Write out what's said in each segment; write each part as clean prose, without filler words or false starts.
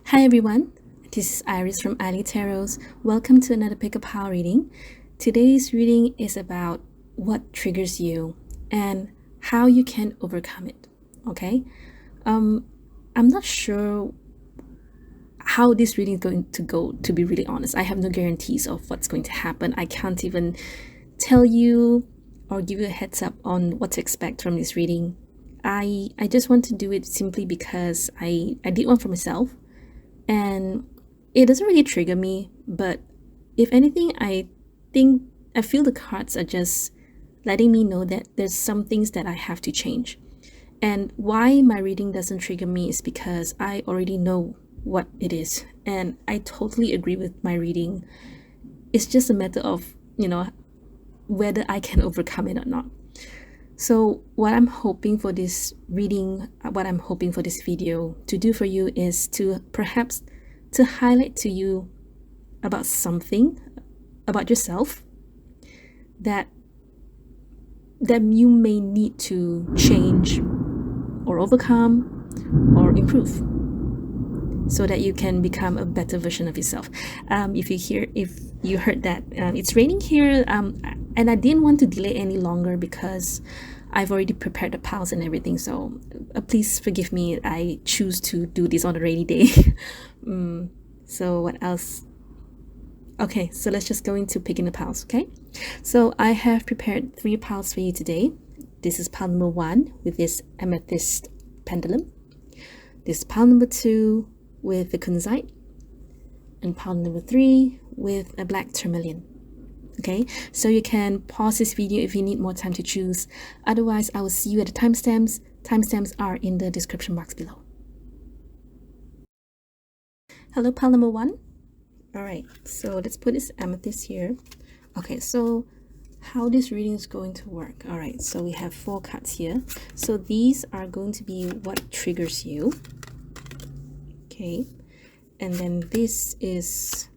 Hi everyone, this is Iris from ilee Tarots. Welcome to another Pick a Pile reading. Today's reading is about what triggers you and how you can overcome it. Okay, I'm not sure how this reading is going to go, to be really honest. I have no guarantees of what's going to happen. I can't even tell you or give you a heads up on what to expect from this reading. I just want to do it simply because I did one for myself, and it doesn't really trigger me, but if anything, think I feel the cards are just letting me know that there's some things that I have to change. And why my reading doesn't trigger me is because I already know what it is, and I totally agree with my reading. It's just a matter of, whether I can overcome it or not. So what I'm hoping for this reading, what I'm hoping for this video to do for you is to perhaps to highlight to you about something about yourself that you may need to change or overcome or improve, so that you can become a better version of yourself. If you heard that it's raining here, and I didn't want to delay any longer because I've already prepared the piles and everything. So please forgive me. I choose to do this on a rainy day. So what else? Okay, so let's just go into picking the piles. Okay, so I have prepared 3 piles for you today. This is pile number 1 with this amethyst pendulum. This is pile number 2 with the kunzite, and pile number 3 with a black tourmaline. Okay, so you can pause this video if you need more time to choose. Otherwise, I will see you at the timestamps. Timestamps are in the description box below. Hello, pile number 1. All right, so let's put this amethyst here. Okay, so how this reading is going to work. All right, so we have 4 cards here. So these are going to be what triggers you. Okay, and then this is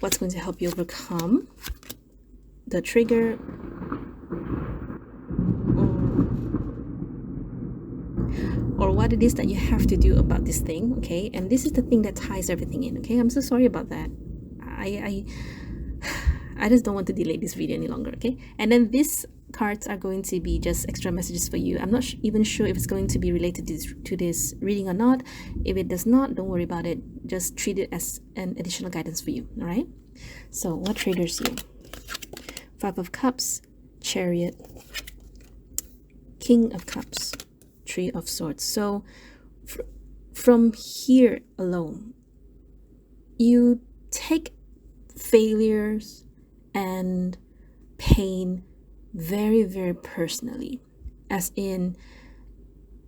what's going to help you overcome the trigger, or what it is that you have to do about this thing. Okay, and this is the thing that ties everything in. Okay, I'm so sorry about that. I just don't want to delay this video any longer. Okay, and then these cards are going to be just extra messages for you. I'm not even sure if it's going to be related to this reading or not. If it does not, don't worry about it. Just treat it as an additional guidance for you. All right, so what triggers you? 5 of Cups, Chariot, King of Cups, 3 of Swords. So from here alone, you take failures and pain very, very personally, as in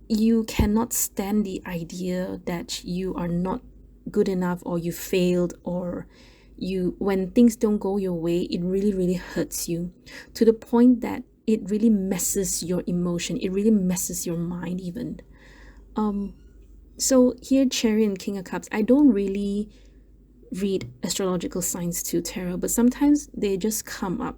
you cannot stand the idea that you are not good enough, or you failed, or when things don't go your way, it really, really hurts you to the point that it really messes your emotion, it really messes your mind even. So here, Chariot and King of Cups, I don't really read astrological signs to tarot, but sometimes they just come up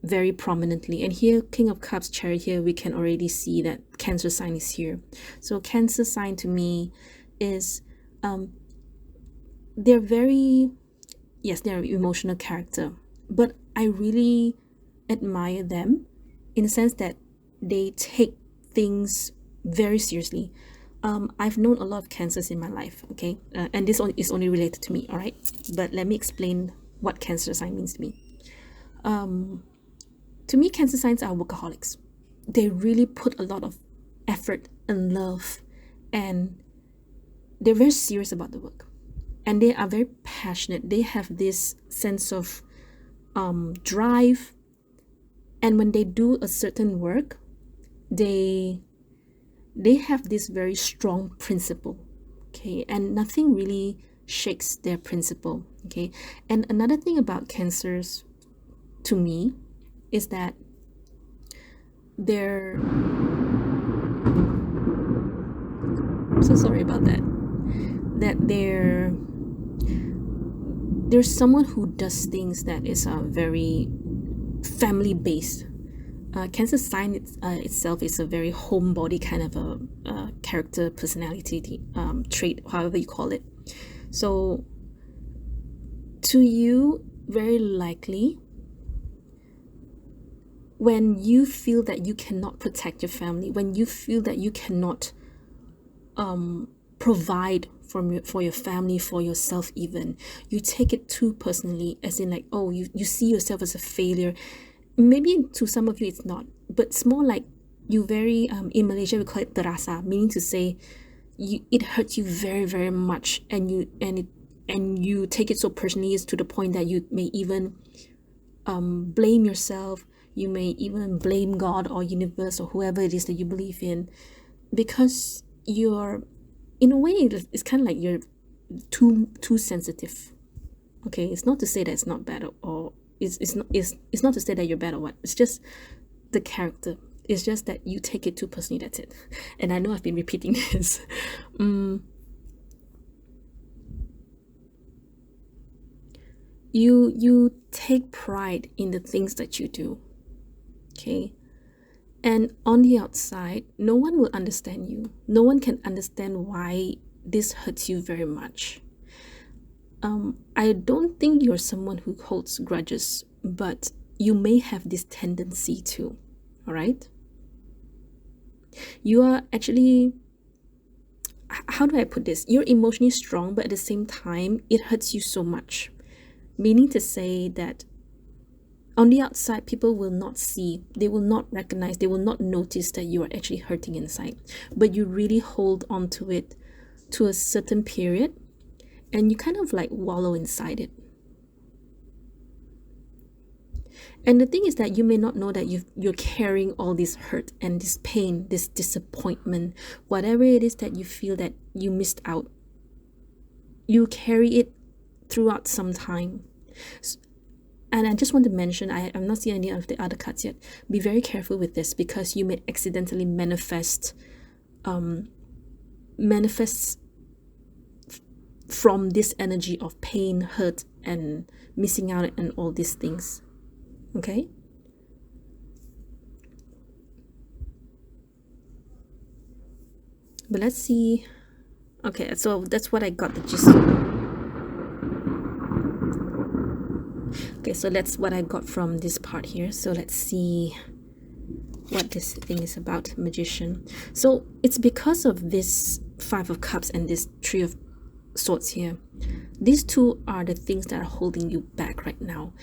very prominently. And here, King of Cups, Chariot, here we can already see that Cancer sign is here. So Cancer sign to me is they're very, yes, they're an emotional character, but I really admire them in the sense that they take things very seriously. I've known a lot of Cancers in my life, okay, and this is only related to me, all right, but let me explain what Cancer sign means to me. To me, Cancer signs are workaholics. They really put a lot of effort and love, and they're very serious about the work, and they are very passionate. They have this sense of drive, and when they do a certain work, they have this very strong principle, okay, and nothing really shakes their principle, okay. And another thing about Cancers to me is that I'm so sorry about that, there's someone who does things that is very family based. Cancer sign itself is a very homebody kind of a character, personality trait, however you call it. So to you, very likely, when you feel that you cannot protect your family, when you feel that you cannot provide for your family, for yourself even, you take it too personally, as in like, oh, you see yourself as a failure. Maybe to some of you it's not, but it's more like you very in Malaysia we call it terasa, meaning to say it hurts you very, very much, and you take it so personally, is to the point that you may even blame yourself. You may even blame God or universe or whoever it is that you believe in, because you're, in a way, it's kind of like you're too sensitive. Okay, it's not to say that it's not bad, or it's not to say that you're bad or what. It's just the character. It's just that you take it too personally. That's it. And I know I've been repeating this. You take pride in the things that you do. Okay, and on the outside, no one will understand you. No one can understand why this hurts you very much. I don't think you're someone who holds grudges, but you may have this tendency to. All right, you are actually, how do I put this? You're emotionally strong, but at the same time, it hurts you so much. Meaning to say that on the outside, people will not see, they will not recognize, they will not notice that you are actually hurting inside. But you really hold on to it to a certain period, and you kind of like wallow inside it. And the thing is that you may not know that you're carrying all this hurt and this pain, this disappointment, whatever it is that you feel that you missed out. You carry it throughout some time. And I just want to mention, I'm not seeing any of the other cards yet. Be very careful with this, because you may accidentally manifest from this energy of pain, hurt, and missing out, and all these things. Okay? But let's see. Okay, so that's what I got the gist. Okay, so that's what I got from this part here. So let's see what this thing is about, Magician. So it's because of this Five of Cups and this Three of Swords here. These two are the things that are holding you back right now.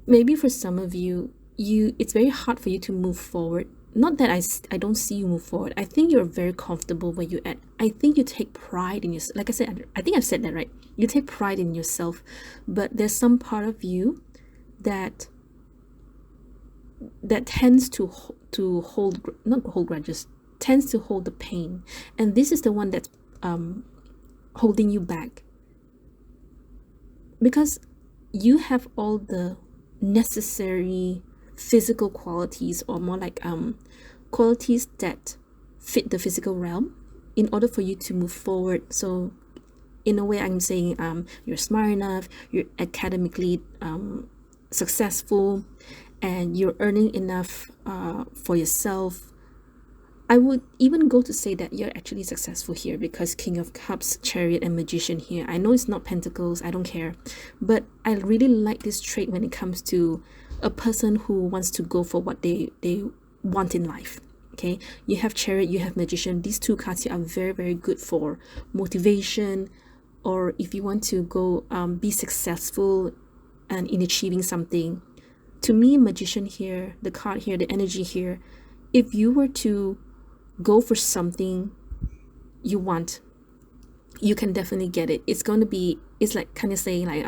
Maybe for some of you, it's very hard for you to move forward. Not that I don't see you move forward. I think you're very comfortable where you're at. I think you take pride in yourself. Like I said, I think I've said that right. You take pride in yourself, but there's some part of you that tends to hold, not hold grudges, tends to hold the pain, and this is the one that's holding you back, because you have all the necessary physical qualities, or more like qualities that fit the physical realm, in order for you to move forward. So in a way, I'm saying you're smart enough, you're academically successful, and you're earning enough for yourself. I would even go to say that you're actually successful here, because King of Cups, Chariot, and Magician here. I know it's not Pentacles, I don't care, but I really like this trait when it comes to a person who wants to go for what they want in life. Okay, you have Chariot, you have Magician. These two cards here are very, very good for motivation, or if you want to go be successful and in achieving something. To me, Magician here, the card here, the energy here, if you were to go for something you want, you can definitely get it. It's going to be, it's like kind of saying like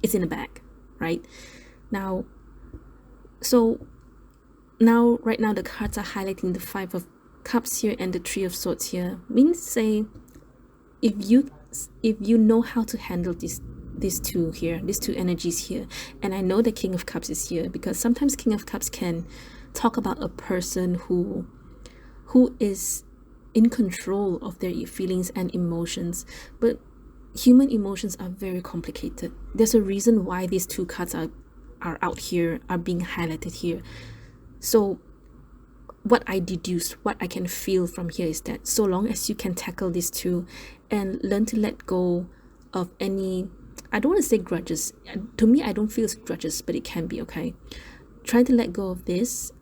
it's in the bag, right? Now, so now right now the cards are highlighting the Five of Cups here and the Three of Swords here. Means say, if you know how to handle these two here, these two energies here. And I know the King of Cups is here, because sometimes King of Cups can talk about a person who is in control of their feelings and emotions, but human emotions are very complicated. There's a reason why these two cards are out here, are being highlighted here. So what I deduce, what I can feel from here is that so long as you can tackle these two and learn to let go of any, I don't want to say grudges. To me, I don't feel it's grudges, but it can be, okay? Try to let go of this.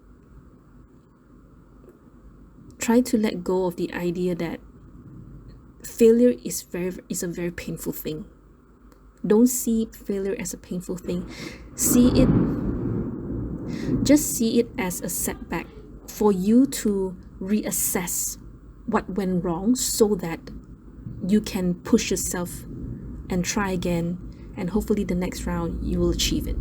Try to let go of the idea that failure is a very painful thing. Don't see failure as a painful thing. Just see it as a setback for you to reassess what went wrong so that you can push yourself and try again, and hopefully the next round you will achieve it.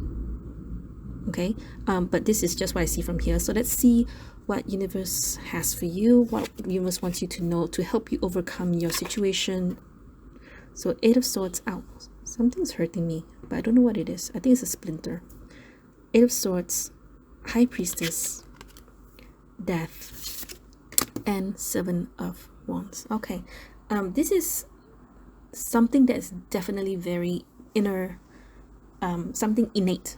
Okay, but this is just what I see from here. So let's see what universe has for you, what universe wants you to know to help you overcome your situation. So 8 of Swords out. Something's hurting me, but I don't know what it is. I think it's a splinter. 8 of Swords, High Priestess, Death, and 7 of Wands. Okay, this is something that's definitely very inner, something innate.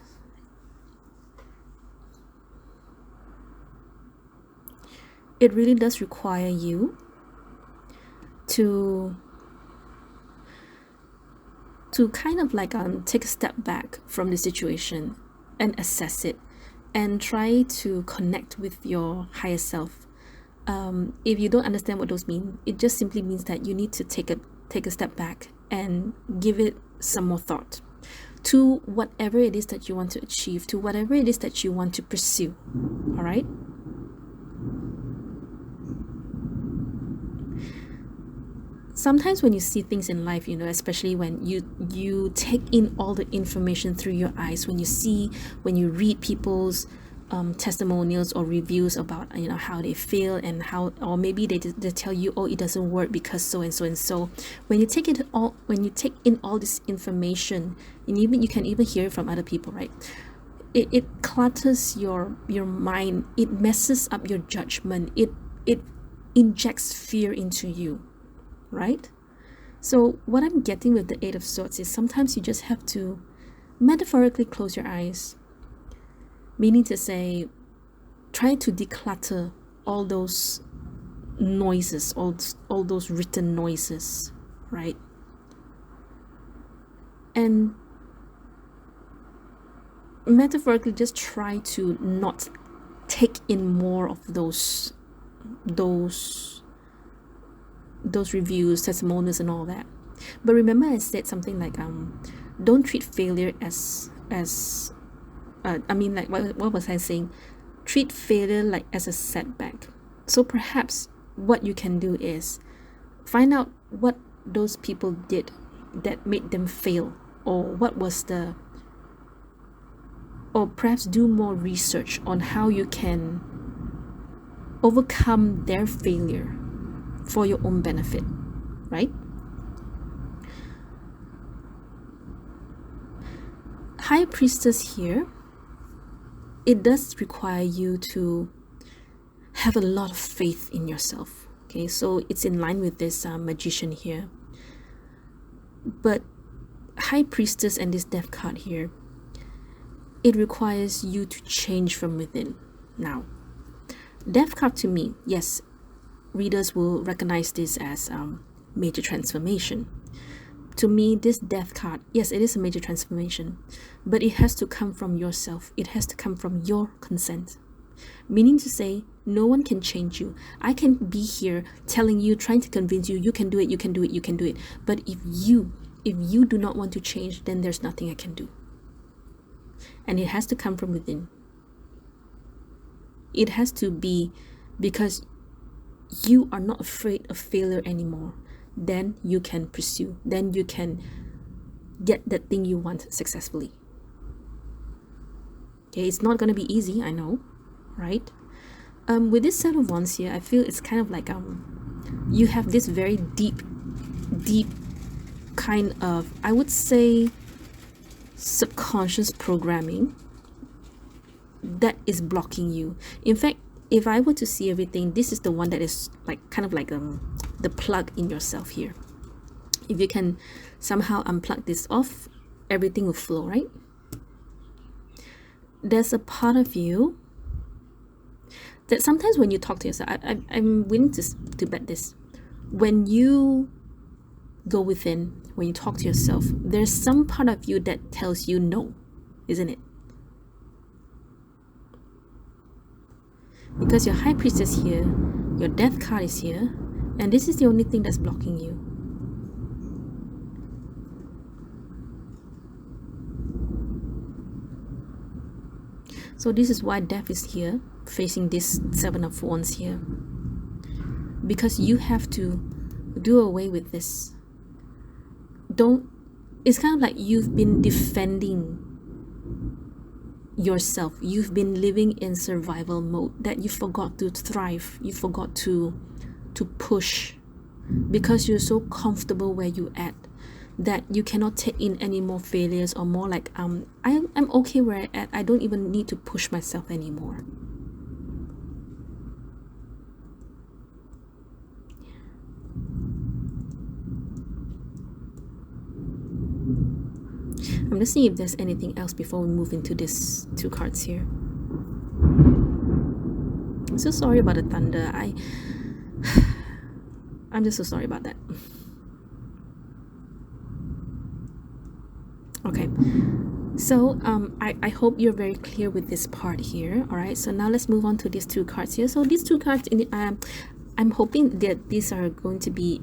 It really does require you to kind of like take a step back from the situation and assess it and try to connect with your higher self. If you don't understand what those mean, it just simply means that you need to take a step back and give it some more thought to whatever it is that you want to achieve, to whatever it is that you want to pursue. All right? Sometimes when you see things in life, you know, especially when you take in all the information through your eyes, when you read people's testimonials or reviews about, you know, how they feel and how, or maybe they tell you, oh, it doesn't work because so and so and so. When you take in all this information, and even you can even hear it from other people, right? It clutters your mind. It messes up your judgment. It injects fear into you. Right? So what I'm getting with the 8 of Swords is sometimes you just have to metaphorically close your eyes, meaning to say, try to declutter all those noises, all those written noises, right? And metaphorically just try to not take in more of those reviews, testimonials, and all that. But remember, I said something like, don't treat failure as what was I saying? Treat failure like as a setback. So perhaps what you can do is find out what those people did that made them fail, or or perhaps do more research on how you can overcome their failure for your own benefit, right? High Priestess here, it does require you to have a lot of faith in yourself. Okay, so it's in line with this Magician here. But High Priestess and this Death card here, it requires you to change from within. Now, Death card to me, yes, readers will recognize this as major transformation. To me, this Death card, yes, it is a major transformation, but it has to come from yourself. It has to come from your consent. Meaning to say, no one can change you. I can be here telling you, trying to convince you, you can do it, you can do it, you can do it. But if you do not want to change, then there's nothing I can do. And it has to come from within. It has to be because you are not afraid of failure anymore. Then you can pursue. Then you can get that thing you want successfully. Okay, it's not going to be easy, I know, right? With this set of wands here, I feel it's kind of like you have this very deep kind of, I would say, subconscious programming that is blocking you. In fact, if I were to see everything, this is the one that is like kind of like the plug in yourself here. If you can somehow unplug this off, everything will flow, right? There's a part of you that sometimes when you talk to yourself, I'm willing to bet this. When you go within, when you talk to yourself, there's some part of you that tells you no, isn't it? Because your high priestess is here, your death card is here, and this is the only thing that's blocking you. So this is why death is here, facing this Seven of Wands here. Because you have to do away with this. It's kind of like you've been defending yourself. You've been living in survival mode, that you forgot to thrive. You forgot to push, because you're so comfortable where you're at, that you cannot take in any more failures, or more like I'm okay where I'm at. I don't even need to push myself anymore. I'm just seeing if there's anything else before we move into these two cards here. I'm so sorry about the thunder. I'm just so sorry about that. Okay, so I hope you're very clear with this part here. All right, so now let's move on to these two cards here. So these two cards, I'm hoping that these are going to be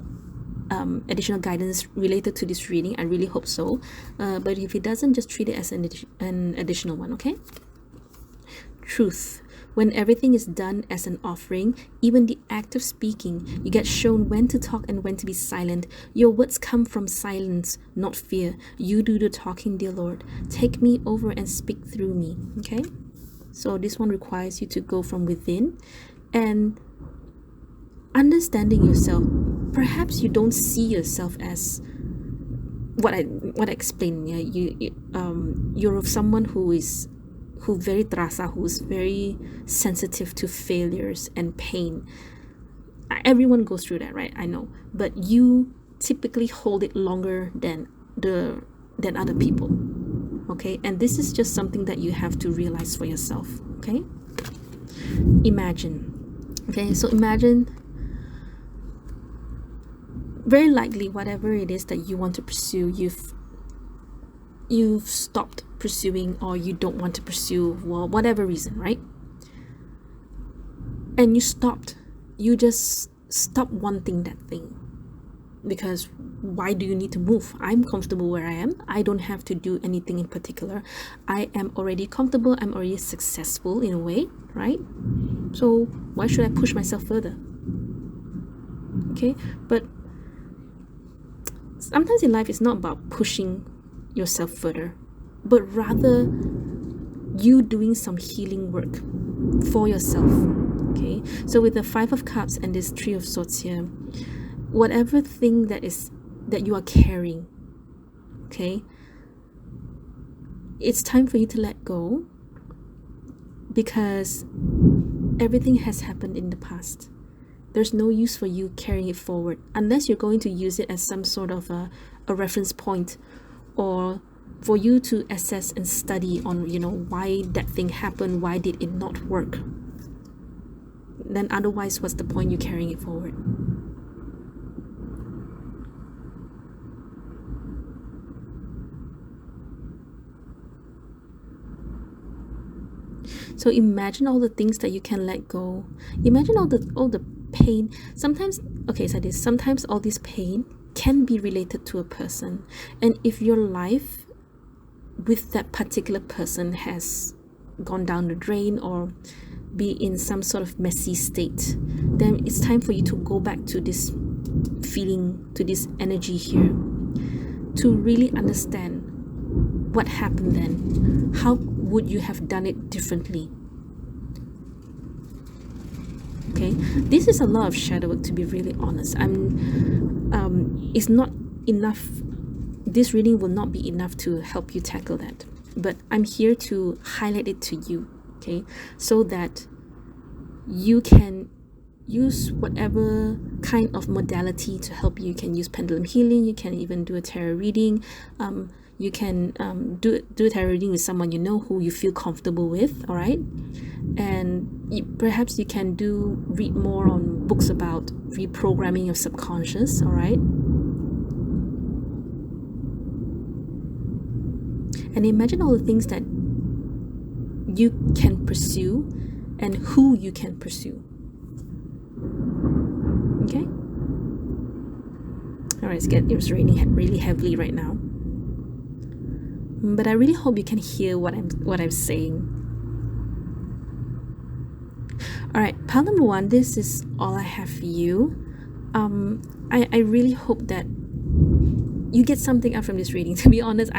additional guidance related to this reading. I really hope so, but if it doesn't, just treat it as an additional one. Okay. Truth. When everything is done as an offering, even the act of speaking, you get shown when to talk and when to be silent. Your words come from silence, not fear. You do the talking, dear Lord. Take me over and speak through me. Okay, so this one requires you to go from within and understanding yourself. Perhaps you don't see yourself as what I explained. Yeah, you're someone who's very terasa, who's very sensitive to failures and pain. Everyone goes through that, right? I know, but you typically hold it longer than other people. Okay, and this is just something that you have to realize for yourself. Okay, imagine. Okay, so imagine, very likely whatever it is that you want to pursue, you've stopped pursuing, or you don't want to pursue, well, whatever reason, right? And you just stop wanting that thing, because why do you need to move? I'm comfortable where I am. I don't have to do anything in particular. I am already comfortable. I'm already successful in a way, right? So why should I push myself further? Okay, but sometimes in life it's not about pushing yourself further, but rather you doing some healing work for yourself. Okay, so with the Five of Cups and this Three of Swords here, whatever thing that you are carrying, okay, it's time for you to let go, because everything has happened in the past. There's no use for you carrying it forward, unless you're going to use it as some sort of a reference point, or for you to assess and study on, why that thing happened, why did it not work. Then otherwise, what's the point you carrying it forward? So imagine all the things that you can let go. Imagine all the pain. Sometimes all this pain can be related to a person, and if your life with that particular person has gone down the drain or be in some sort of messy state, then it's time for you to go back to this feeling, to this energy here, to really understand what happened then. How would you have done it differently? Okay, this is a lot of shadow work, to be really honest. It's not enough. This reading will not be enough to help you tackle that, but I'm here to highlight it to you, okay, so that you can use whatever kind of modality to help you. You can use pendulum healing, you can even do a tarot reading, you can do a tarot reading with someone who you feel comfortable with, all right? And perhaps you can read more on books about reprogramming your subconscious, all right? and imagine all the things that you can pursue and who you can pursue. Okay? Alright, it's raining really heavily right now. But I really hope you can hear what I'm saying. Alright, pile number 1, this is all I have for you. I really hope that you get something out from this reading. To be honest,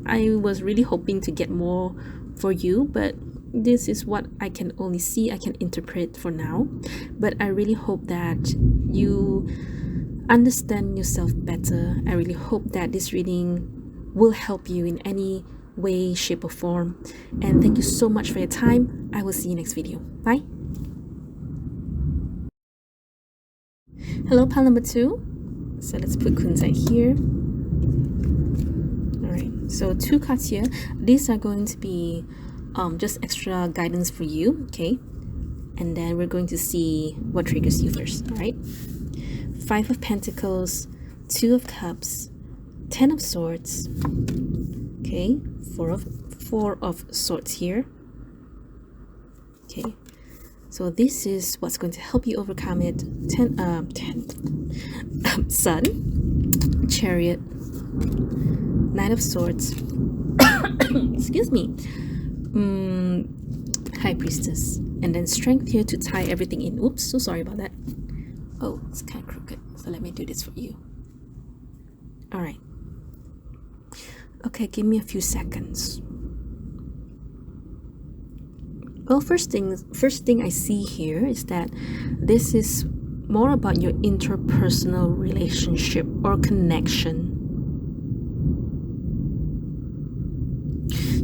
I was really hoping to get more for you, but this is what I can only see, I can interpret for now. But I really hope that you understand yourself better. I really hope that this reading will help you in any way, shape, or form. And thank you so much for your time. I will see you next video. Bye. Hello, pile number 2. So let's put kunzai here. Alright, so 2 cards here. These are going to be just extra guidance for you, okay? And then we're going to see what triggers you first. Alright, 5 of Pentacles, 2 of Cups, 10 of Swords, okay, 4 of Swords here. Okay, so this is what's going to help you overcome it. 10 Sun, Chariot, 9 of Swords, excuse me, High Priestess, and then Strength here to tie everything in. Oops, so sorry about that. Oh, it's kind of crooked, so let me do this for you. All right. Okay, give me a few seconds. Well, first thing I see here is that this is more about your interpersonal relationship or connection.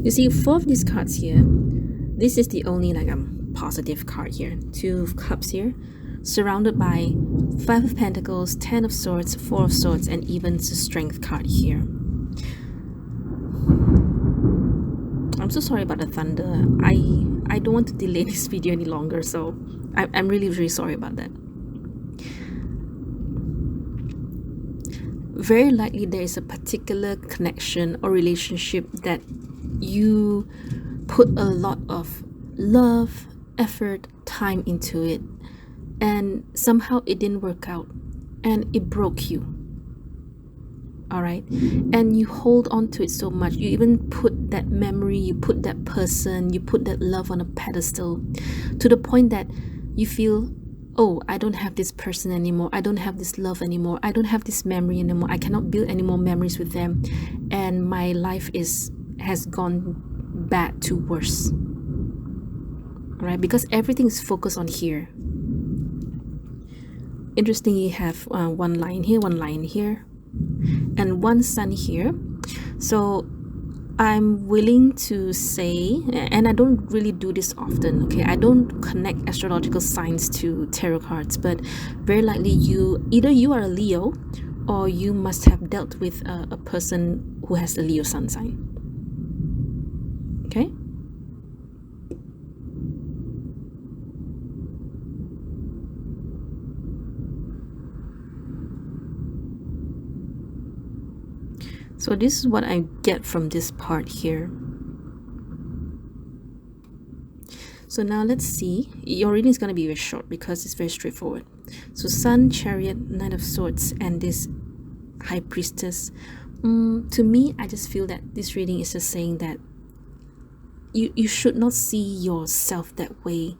You see, 4 of these cards here, this is the only positive card here. 2 of Cups here, surrounded by 5 of Pentacles, 10 of Swords, 4 of Swords, and even the Strength card here. I'm so sorry about the thunder. I don't want to delay this video any longer, so I'm really sorry about that. Very likely there is a particular connection or relationship that you put a lot of love, effort, time into it, and somehow it didn't work out and it broke you. All right, and you hold on to it so much. You even put that memory, you put that person, you put that love on a pedestal, to the point that you feel, oh, I don't have this person anymore, I don't have this love anymore, I don't have this memory anymore, I cannot build any more memories with them, and my life has gone bad to worse. All right, because everything is focused on here. Interesting, you have one line here, one line here, and one sun here. So I'm willing to say, and I don't really do this often, okay, I don't connect astrological signs to tarot cards, but very likely either you are a Leo or you must have dealt with a person who has a Leo sun sign. Okay, so this is what I get from this part here. So now let's see. Your reading is going to be very short because it's very straightforward. So Sun, Chariot, Knight of Swords, and this High Priestess. To me, I just feel that this reading is just saying that you should not see yourself that way.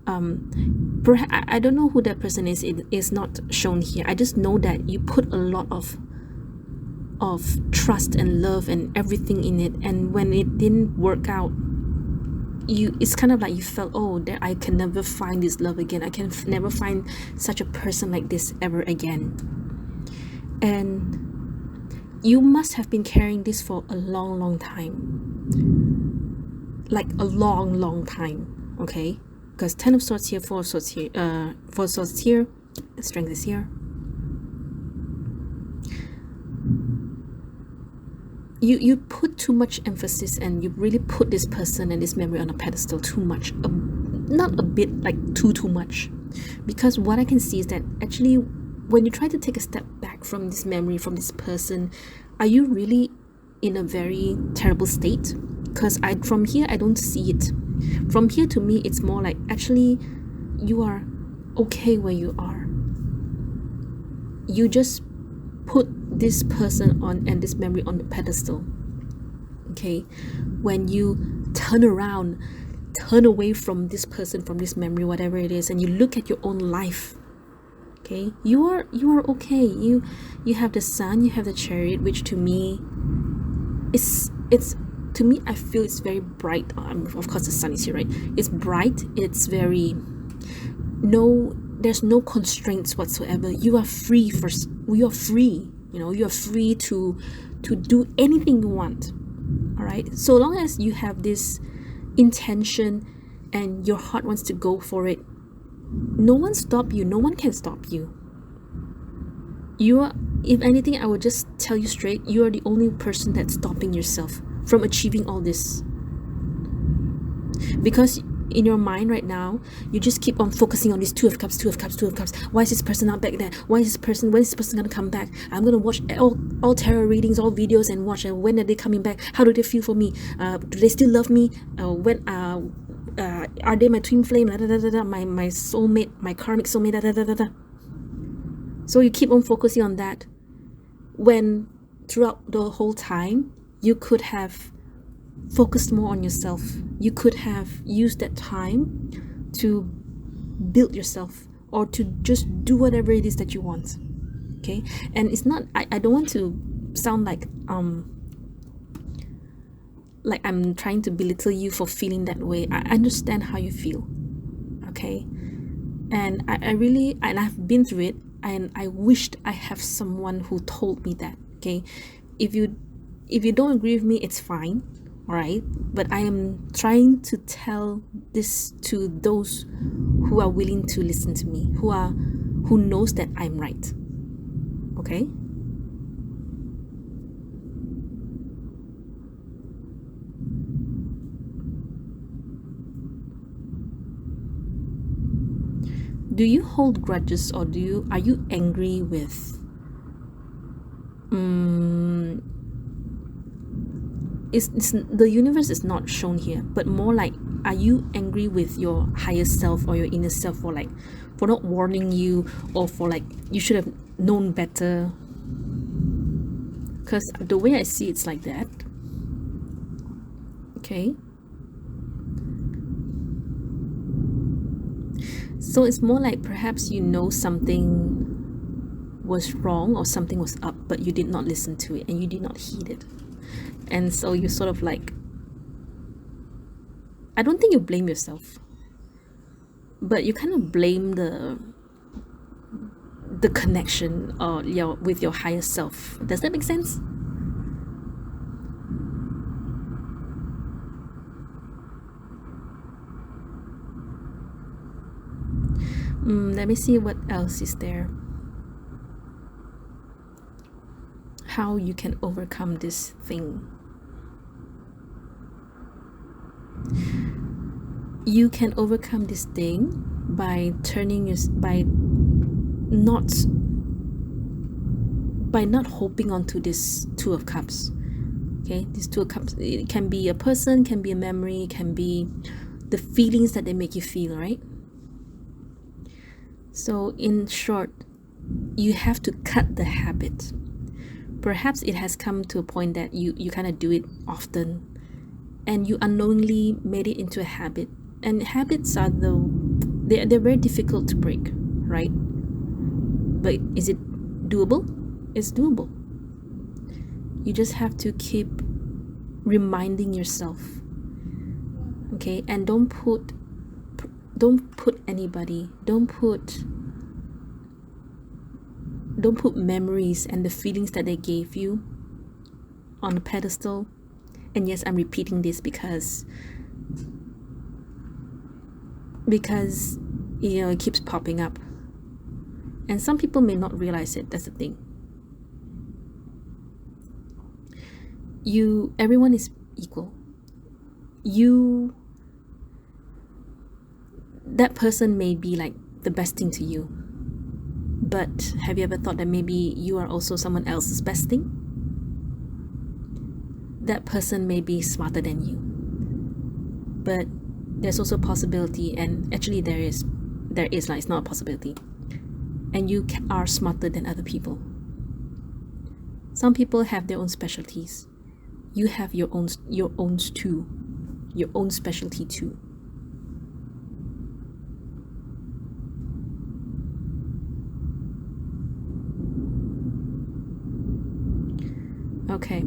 Perhaps I don't know who that person is. It is not shown here. I just know that you put a lot of trust and love and everything in it, and when it didn't work out, it's kind of like you felt, oh, that I can never find this love again, I can never find such a person like this ever again. And you must have been carrying this for a long time, like a long time, okay? Because 10 of Swords here, 4 of Swords here, 4 of Swords here, the Strength is here. You put too much emphasis, and you really put this person and this memory on a pedestal too much. Not a bit, like too much. Because what I can see is that actually when you try to take a step back from this memory, from this person, are you really in a very terrible state, because from here I don't see it. From here, to me, it's more like, actually, you are okay where you are. You just put this person on and this memory on the pedestal. Okay, when you turn around, turn away from this person, from this memory, whatever it is, and you look at your own life, okay, you are okay. You have the sun, you have the chariot, which to me it's to me, I feel it's very bright. Of course the sun is here, right? It's bright, it's very, there's no constraints whatsoever. You are free. You are free, you are free to do anything you want. All right, so long as you have this intention and your heart wants to go for it, no one stop you, no one can stop you. You are, if anything, I would just tell you straight, you are the only person that's stopping yourself from achieving all this. Because in your mind right now, you just keep on focusing on this Two of Cups. Why is this person not back there? When is this person gonna come back? I'm gonna watch all tarot readings, all videos, and watch when are they coming back? How do they feel for me? Do they still love me? When are they my twin flame? My soulmate, my karmic soulmate. So you keep on focusing on that, when throughout the whole time you could have focused more on yourself. You could have used that time to build yourself, or to just do whatever it is that you want. Okay, and it's not, I don't want to sound like I'm trying to belittle you for feeling that way. I understand how you feel, okay, and I really, and I've been through it, and I wished I have someone who told me that. Okay, if you don't agree with me, it's fine, all right, but I am trying to tell this to those who are willing to listen to me, who knows that I'm right. Okay, do you hold grudges, or are you angry with it's the universe is not shown here, but more like, are you angry with your higher self or your inner self for not warning you, or for you should have known better? Because the way I see it's like that. Okay, so it's more like, perhaps something was wrong or something was up, but you did not listen to it and you did not heed it. And so you sort of I don't think you blame yourself, but you kind of blame the connection with your higher self. Does that make sense? Let me see what else is there. How you can overcome this thing. You can overcome this thing by not hoping onto this Two of Cups. Okay, this Two of Cups, it can be a person, can be a memory, can be the feelings that they make you feel, right? So in short, you have to cut the habit. Perhaps it has come to a point that you kind of do it often, and you unknowingly made it into a habit. And habits are they're very difficult to break, right? But is it doable? It's doable. You just have to keep reminding yourself, okay? And don't put anybody, don't put memories and the feelings that they gave you on a pedestal. And yes, I'm repeating this because it keeps popping up, and some people may not realize it. That's the thing. Everyone is equal. That person may be the best thing to you, but have you ever thought that maybe you are also someone else's best thing? that person may be smarter than you, but there's also a possibility, and actually there is like, it's not a possibility, and you are smarter than other people. Some people have their own specialties. You have your own too, your own specialty too. Okay.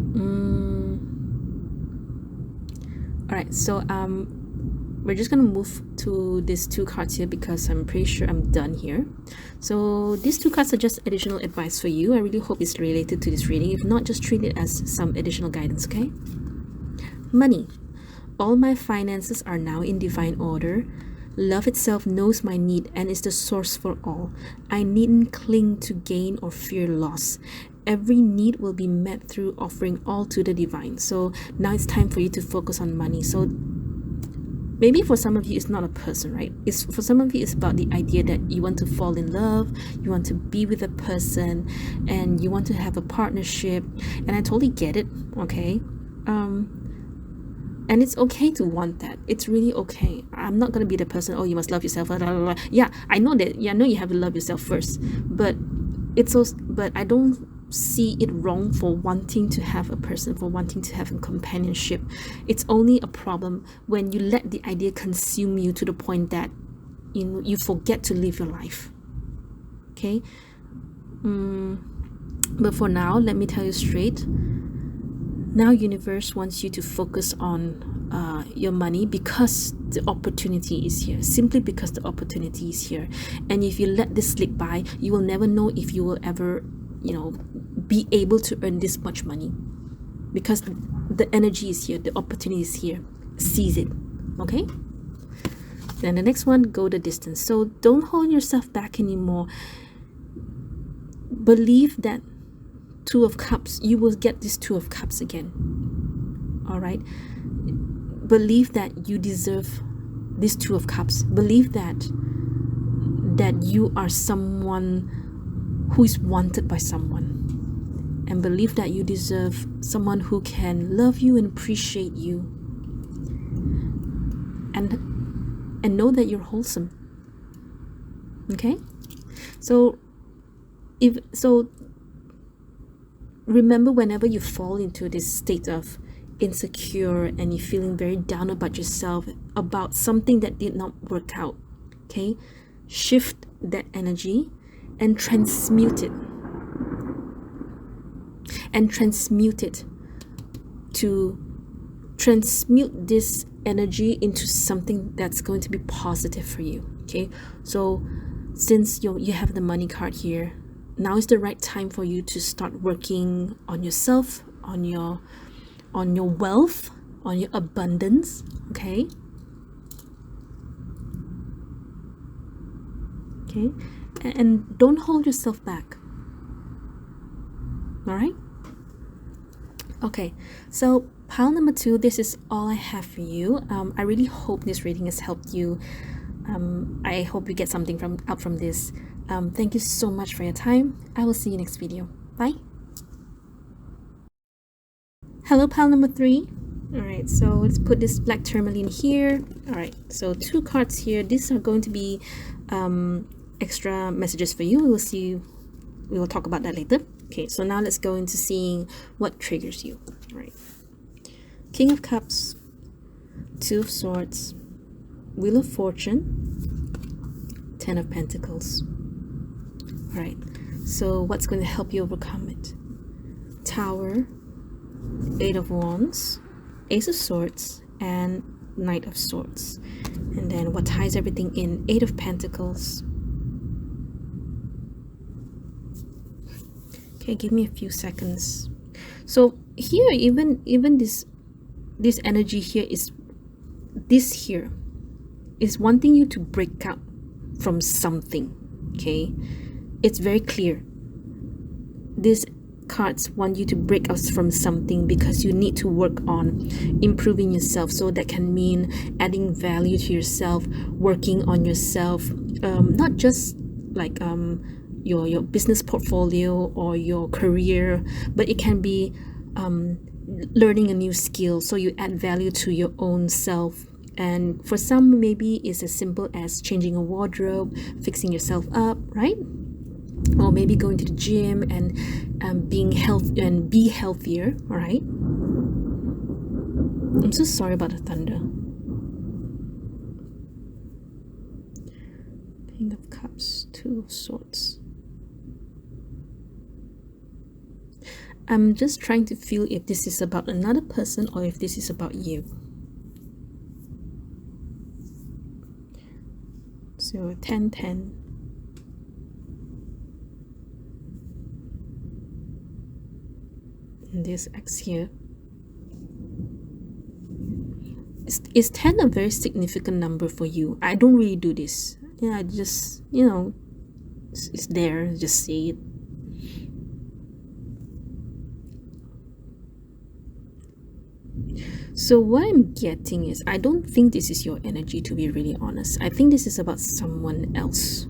All right, so we're just gonna move to these 2 cards here because I'm pretty sure I'm done here. So these 2 cards are just additional advice for you. I really hope it's related to this reading. If not, just treat it as some additional guidance, okay? Money. All my finances are now in divine order. Love itself knows my need and is the source for all. I needn't cling to gain or fear loss. Every need will be met through offering all to the divine. So now it's time for you to focus on money. So maybe for some of you, it's not a person, right? It's for some of you, it's about the idea that you want to fall in love, you want to be with a person, and you want to have a partnership. And I totally get it, okay? And it's okay to want that. It's really okay. I'm not gonna be the person, oh, you must love yourself, blah, blah, blah. Yeah, I know that. Yeah, I know you have to love yourself first, but I don't see it wrong for wanting to have a person, for wanting to have a companionship. It's only a problem when you let the idea consume you to the point that you forget to live your life. Okay. But for now, let me tell you straight. Now universe wants you to focus on your money because the opportunity is here, simply because the opportunity is here. And if you let this slip by, you will never know if you will ever be able to earn this much money, because the energy is here, the opportunity is here. Seize it. Okay. Then the next one, go the distance. So don't hold yourself back anymore. Believe that 2 of Cups, you will get this 2 of Cups again. All right. Believe that you deserve this 2 of Cups. Believe that you are someone who is wanted by someone, and believe that you deserve someone who can love you and appreciate you, and know that you're wholesome. Okay. So remember, whenever you fall into this state of insecure and you're feeling very down about yourself, about something that did not work out, okay, shift that energy and transmute it to transmute this energy into something that's going to be positive for you. Okay, so since you have the money card here, now is the right time for you to start working on yourself, on your wealth, on your abundance. Okay. Okay. And don't hold yourself back. All right. Okay, so pile number 2, this is all I have for you. I really hope this reading has helped you. I hope you get something out from this. Thank you so much for your time. I will see you next video. Bye. Hello, pile number 3. All right, so let's put this black tourmaline here. All right, so 2 cards here. These are going to be extra messages for you. We will talk about that later. Okay, so now let's go into seeing what triggers you. All right, King of Cups, 2 of Swords, Wheel of Fortune, 10 of Pentacles. All right, so what's going to help you overcome it? Tower, 8 of Wands, Ace of Swords, and Knight of Swords. And then what ties everything in? 8 of Pentacles. Okay, give me a few seconds. So here, even this energy here is wanting you to break out from something. Okay, it's very clear. These cards want you to break out from something because you need to work on improving yourself. So that can mean adding value to yourself, working on yourself, not just like your business portfolio or your career, but it can be learning a new skill, so you add value to your own self. And for some, maybe it's as simple as changing a wardrobe, fixing yourself up, right? Or maybe going to the gym and be healthier. All right. I'm so sorry about the thunder. King of Cups, Two of Swords. I'm just trying to feel if this is about another person or if this is about you. So 10, 10. And this X here. Is 10 a very significant number for you? I don't really do this. Yeah, I just, it's there, just say it. So what I'm getting is, I don't think this is your energy, to be really honest. I think this is about someone else.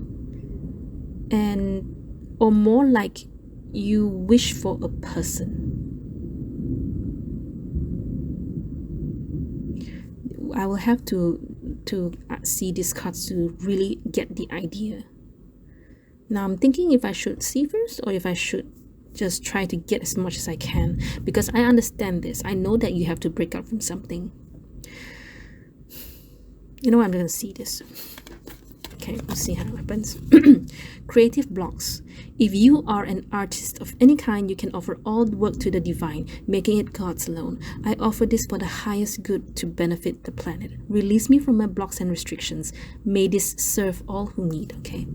Or more like you wish for a person. I will have to see these cards to really get the idea. Now I'm thinking if I should see first or if I should just try to get as much as I can, because I understand this. I know that you have to break out from something. You know what? I'm going to see this. Okay, we'll see how it happens. Creative blocks. If you are an artist of any kind, you can offer all work to the divine, making it God's alone. I offer this for the highest good to benefit the planet. Release me from my blocks and restrictions. May this serve all who need. Okay.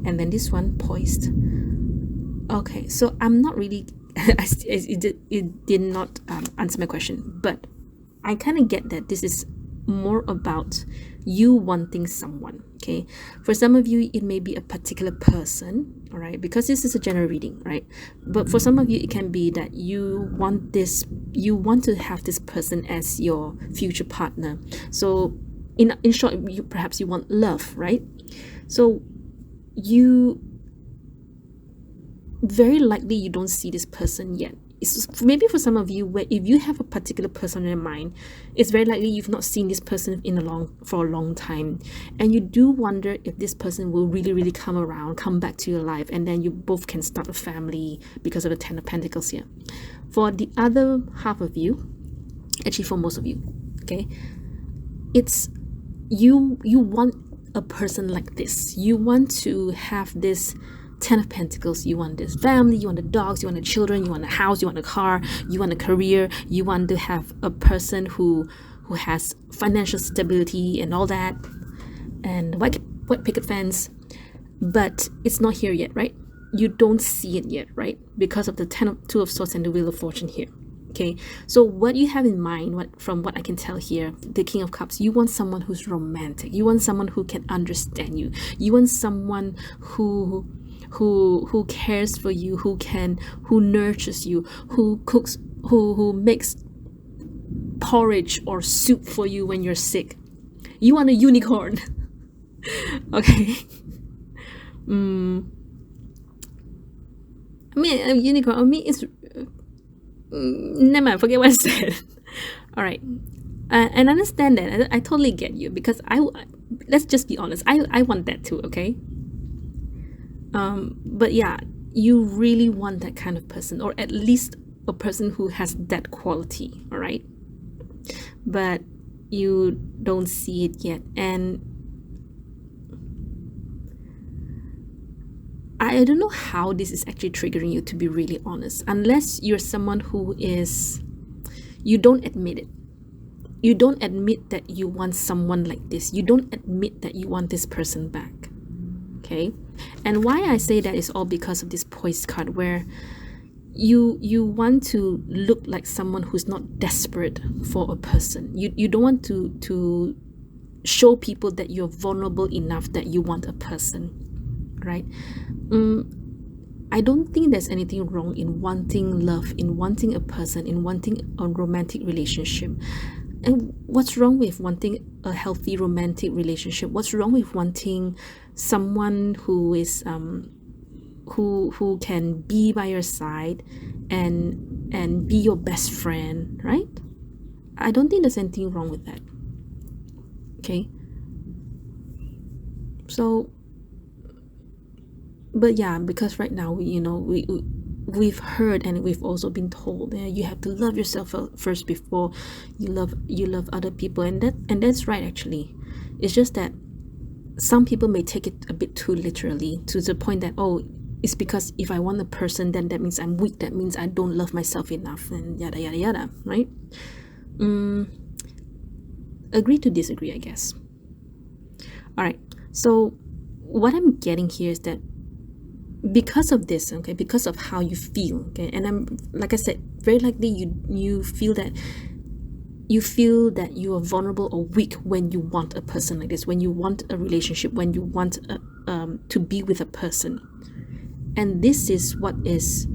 And then this one, poised. Okay, so I'm not really it did not answer my question, but I kind of get that this is more about you wanting someone. Okay, for some of you it may be a particular person, all right, because this is a general reading, right? But for some of you it can be that you want to have this person as your future partner. So in short, perhaps you want love, right? So you very likely you don't see this person yet. It's maybe for some of you, where if you have a particular person in your mind, it's very likely you've not seen this person for a long time, and you do wonder if this person will really come back to your life, and then you both can start a family because of the Ten of Pentacles here. For the other half of you, actually for most of you, okay, it's you want a person like this. You want to have this Ten of Pentacles. You want this family, you want the dogs, you want the children, you want a house, you want a car, you want a career, you want to have a person who has financial stability and all that, and white picket fence. But it's not here yet, right? You don't see it yet, right? Because of the Two of Swords and the Wheel of Fortune here. Okay, so what you have in mind, from what I can tell here, the King of Cups, you want someone who's romantic. You want someone who can understand you. You want someone who cares for you, who nurtures you, who cooks, who makes porridge or soup for you when you're sick. You want a unicorn. Okay. I mean, a unicorn. I mean, it's never mind. Forget what I said. All right. And understand that. I totally get you, because let's just be honest. I want that too. Okay. But yeah, you really want that kind of person, or at least a person who has that quality, all right? But you don't see it yet, and I don't know how this is actually triggering you, to be really honest, unless you're someone who you don't admit it. You don't admit that you want someone like this. You don't admit that you want this person back. Okay, and why I say that is all because of this poised card, where you want to look like someone who's not desperate for a person. You don't want to show people that you're vulnerable enough that you want a person, right? I don't think there's anything wrong in wanting love, in wanting a person, in wanting a romantic relationship. And what's wrong with wanting a healthy romantic relationship? What's wrong with wanting someone who is who can be by your side and be your best friend, right? I don't think there's anything wrong with that. Okay. So, but yeah, because right now we've heard and we've also been told that you have to love yourself first before you love other people, and that's right. Actually, it's just that some people may take it a bit too literally, to the point that, oh, it's because if I want a person, then that means I'm weak, that means I don't love myself enough, and yada yada yada, right? Agree to disagree, I guess. All right, so what I'm getting here is that because of this, okay, because of how you feel, okay, and I'm, like I said, very likely you feel that you are vulnerable or weak when you want a person like this, when you want a relationship, when you want to be with a person, and this is what is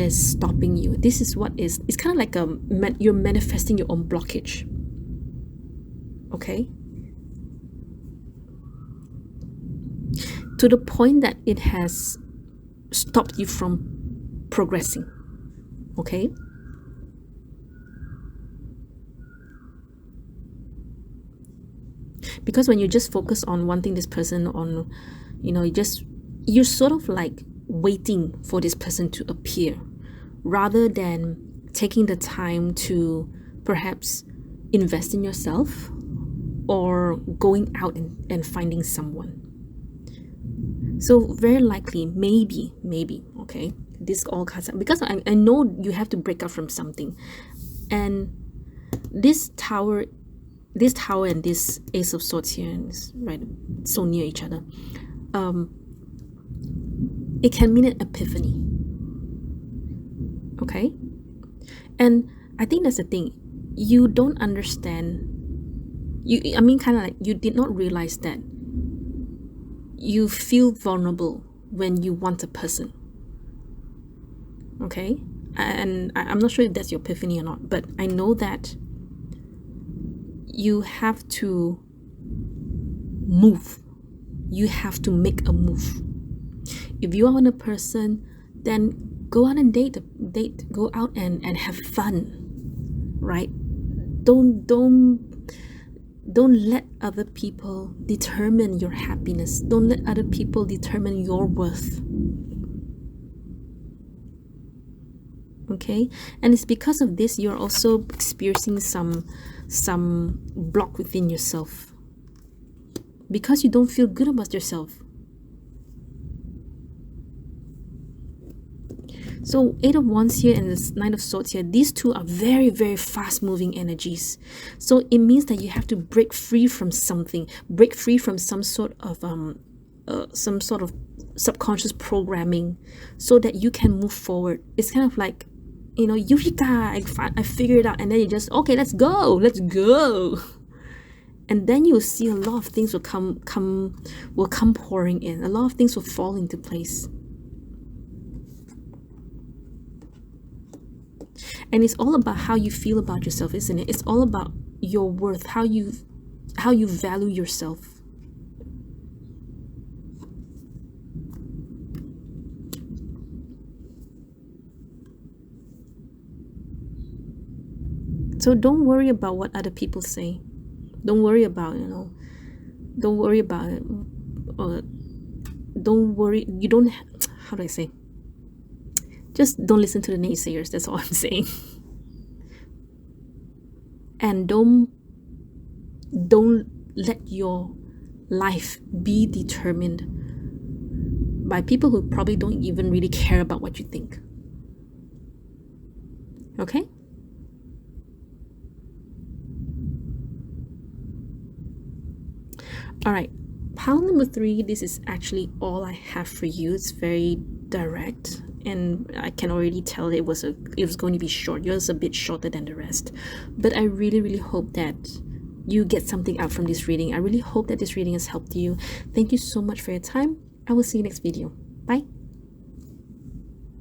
stopping you. This is what is, it's kind of like you're manifesting your own blockage. Okay, to the point that it has stopped you from progressing. Okay, because when you just focus on wanting this person, on you're sort of like waiting for this person to appear, rather than taking the time to perhaps invest in yourself or going out and finding someone. So very likely, maybe, okay, this all comes up because I know you have to break up from something, and this tower and this Ace of Swords here, is right so near each other. It can mean an epiphany. Okay, and I think that's the thing. You don't understand. Kind of like you did not realize that you feel vulnerable when you want a person. Okay, and I'm not sure if that's your epiphany or not, but I know that you have to move. You have to make a move. If you want a person, then go out and date. Go out and have fun, right? Don't let other people determine your happiness. Don't let other people determine your worth. Okay, and it's because of this you're also experiencing some block within yourself, because you don't feel good about yourself. So 8 of Wands here and this 9 of Swords here, these two are very, very fast moving energies. So it means that you have to break free from something, break free from some sort of subconscious programming, so that you can move forward. It's kind of like, Eureka, I figured it out, and then you just, okay, let's go. And then you'll see a lot of things will come pouring in. A lot of things will fall into place. And it's all about how you feel about yourself, isn't it? It's all about your worth, how you value yourself. So don't worry about what other people say. Don't worry about, don't worry about it. Don't worry. You don't, how do I say? Just don't listen to the naysayers. That's all I'm saying. And don't let your life be determined by people who probably don't even really care about what you think. Okay? All right. Pile number 3, this is actually all I have for you. It's very direct, and I can already tell it was going to be short. Yours a bit shorter than the rest, but I really, really hope that you get something out from this reading. I really hope that this reading has helped you. Thank you so much for your time. I will see you next video. Bye.